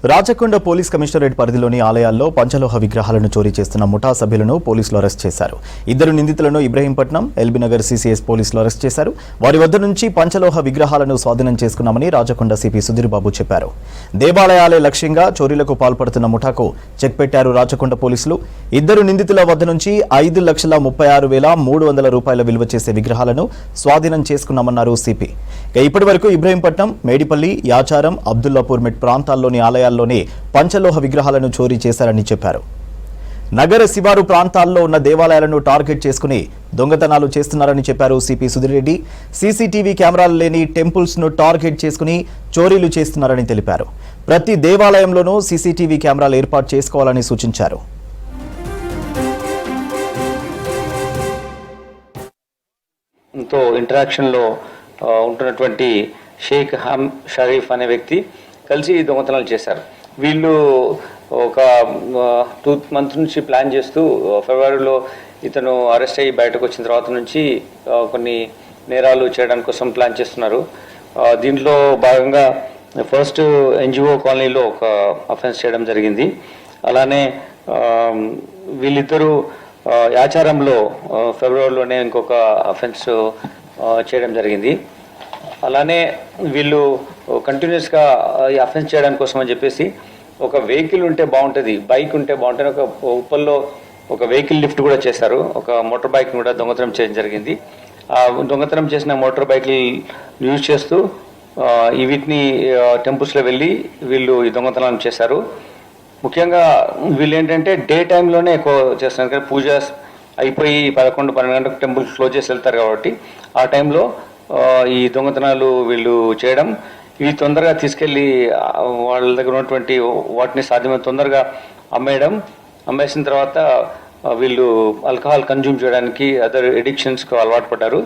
Rachakonda police commissionerate పరిధిలోని ఆలయాల్లో పంచలోహ విగ్రహాలను చోరీ చేస్తున్న ముఠా సభ్యులను పోలీసులు అరెస్ట్ చేశారు. ఇద్దరు నిందితులను ఇబ్రహీంపట్నం, ఎల్బీనగర్ సీసీఎస్ పోలీసులు అరెస్ట్ చేశారు. వారి వద్ద నుంచి పంచలోహ విగ్రహాలను స్వాధీనం చేసుకున్నామని రాచకొండ సిపి సుధీర్ బాబు చెప్పారు. దేవాలయాలే లక్ష్యంగా చోరీలకు పాల్పడుతున్న ముఠాకు చెక్ పెట్టారు రాచకొండ పోలీసులు. ఇద్దరు నిందితుల వద్ద నుంచి 5,36,300 రూపాయల విలువ చేసే విగ్రహాలను స్వాధీనం చేసుకున్నామన్నారు సిపి. ఇప్పటి వరకు ఇబ్రహీంపట్నం, మేడిపల్లి, యాచారం, అబ్దుల్లాపూర్ మెట్ ప్రాంతాల్లోని ఆలయాల్లోనే పంచలోహ విగ్రహాలను చోరీ చేశారని చెప్పారు. నగర శివారు ప్రాంతాల్లో ఉన్న దేవాలయాలను టార్గెట్ చేసుకుని దొంగతనాలు చేస్తున్నారని చెప్పారు సిపి సుధీర్ రెడ్డి. సీసీటీవీ కెమెరాలు లేని టెంపుల్స్ ను టార్గెట్ చేసుకుని చోరీలు చేస్తున్నారని తెలిపారు. ప్రతి దేవాలయంలోనూ సీసీటీవీ కెమెరాలు ఏర్పాటు చేసుకోవాలని సూచించారు. ఇంటరాక్షన్లో ఉంటున్నటువంటి షేక్ హమ్ షరీఫ్ అనే వ్యక్తి కలిసి దొంగతనాలు చేశారు. వీళ్ళు ఒక 2 months నుంచి ప్లాన్ చేస్తూ ఫిబ్రవరిలో ఇతను అరెస్ట్ అయ్యి బయటకు వచ్చిన తర్వాత నుంచి కొన్ని నేరాలు చేయడానికి కోసం ప్లాన్ చేస్తున్నారు. దీంట్లో భాగంగా ఫస్ట్ ఎన్జిఓ కాలనీలో ఒక అఫెన్స్ చేయడం జరిగింది. అలానే వీళ్ళిద్దరూ యాచారంలో ఫిబ్రవరిలోనే ఇంకొక అఫెన్స్ చేయడం జరిగింది. అలానే వీళ్ళు కంటిన్యూస్గా ఈ అఫెన్స్ చేయడానికి కోసం అని చెప్పేసి ఒక వెహికల్ ఉంటే బాగుంటుంది, బైక్ ఉంటే బాగుంటుంది, ఒక ఉప్పల్లో ఒక వెహికల్ లిఫ్ట్ కూడా చేశారు. ఒక మోటార్ బైక్ని కూడా దొంగతనం చేయడం జరిగింది. ఆ దొంగతనం చేసిన మోటార్ బైక్ని యూజ్ చేస్తూ వీటిని టెంపుల్స్లో వెళ్ళి వీళ్ళు ఈ దొంగతనం చేశారు. ముఖ్యంగా వీళ్ళు ఏంటంటే డే టైంలోనే ఎక్కువ చేస్తున్నారు. కానీ పూజ అయిపోయి 11-12 గంటలకు టెంపుల్ క్లోజ్ చేసి వెళ్తారు కాబట్టి ఆ టైంలో ఈ దొంగతనాలు వీళ్ళు చేయడం, ఇవి తొందరగా తీసుకెళ్ళి వాళ్ళ దగ్గర ఉన్నటువంటి వాటిని సాధ్యమైన తొందరగా అమ్మేసిన తర్వాత వీళ్ళు ఆల్కహాల్ కన్జ్యూమ్ చేయడానికి, అదర్ ఎడిక్షన్స్కి అలవాటు పడ్డారు.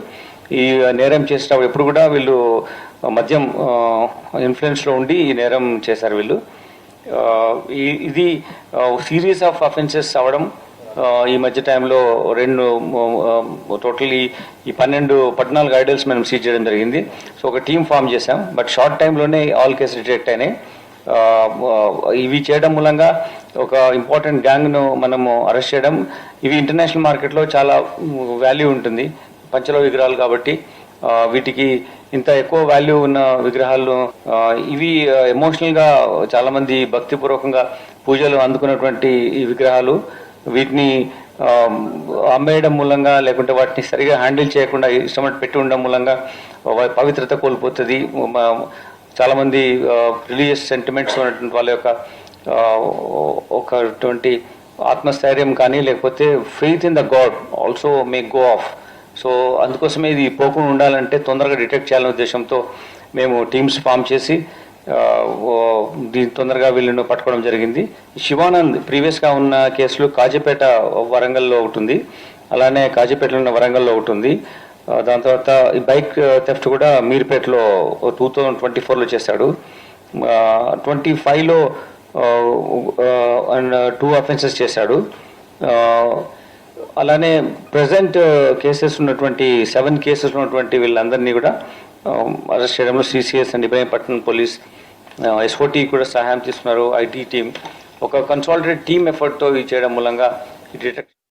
ఈ నేరం చేసేటప్పుడు ఎప్పుడు కూడా వీళ్ళు మద్యం ఇన్ఫ్లుయెన్స్లో ఉండి ఈ నేరం చేశారు. వీళ్ళు ఇది సిరీస్ ఆఫ్ అఫెన్సెస్ అవ్వడం ఈ మధ్య టైంలో టోటలీ ఈ 14 ఐడల్స్ మనం సీజ్ చేయడం జరిగింది. సో ఒక టీం ఫామ్ చేశాం. బట్ షార్ట్ టైంలోనే ఆల్ కేసు డిటెక్ట్ అయినాయి. ఇవి చేయడం మూలంగా ఒక ఇంపార్టెంట్ గ్యాంగ్ను మనము అరెస్ట్ చేయడం. ఇవి ఇంటర్నేషనల్ మార్కెట్లో చాలా వాల్యూ ఉంటుంది, పంచలోహ విగ్రహాలు కాబట్టి. వీటికి ఇంత ఎక్కువ వాల్యూ ఉన్న విగ్రహాలు ఇవి ఎమోషనల్గా చాలామంది భక్తిపూర్వకంగా పూజలు అందుకున్నటువంటి ఈ విగ్రహాలు. వీటిని అమ్మేయడం మూలంగా, లేకుంటే వాటిని సరిగా హ్యాండిల్ చేయకుండా ఇష్టమట్టు పెట్టి ఉండడం మూలంగా పవిత్రత కోల్పోతుంది. చాలామంది రిలీజియస్ సెంటిమెంట్స్ ఉన్నటువంటి వాళ్ళ యొక్క ఒకటువంటి ఆత్మస్థైర్యం కానీ, లేకపోతే faith in the God also may go of. So అందుకోసమే ఇది పోకుండా ఉండాలంటే తొందరగా డిటెక్ట్ చేయాలనే ఉద్దేశంతో మేము టీమ్స్ ఫామ్ చేసి దీని తొందరగా వీళ్ళను పట్టుకోవడం జరిగింది. శివానంద్ ప్రీవియస్గా ఉన్న కేసులు కాజీపేట వరంగల్లో ఒకటి ఉంది, అలానే కాజీపేటలో ఉన్న వరంగల్లో ఒకటి ఉంది. దాని తర్వాత ఈ బైక్ థెఫ్ట్ కూడా మీర్పేటలో 2024లో చేశాడు. 25లో 2 అఫెన్సెస్ చేశాడు. అలానే ప్రజెంట్ కేసెస్ ఉన్నటువంటి 7 కేసెస్ ఉన్నటువంటి వీళ్ళందరినీ కూడా అరెస్ట్ చేయడంలో CCS and Ibrahimpatnam police, SOT కూడా సహాయం తీసుకున్నారు. ఐటీ టీం ఒక కన్సాలిడేటెడ్ టీమ్ ఎఫర్ట్తో ఇది చేయడం మూలంగా డిటెక్ట్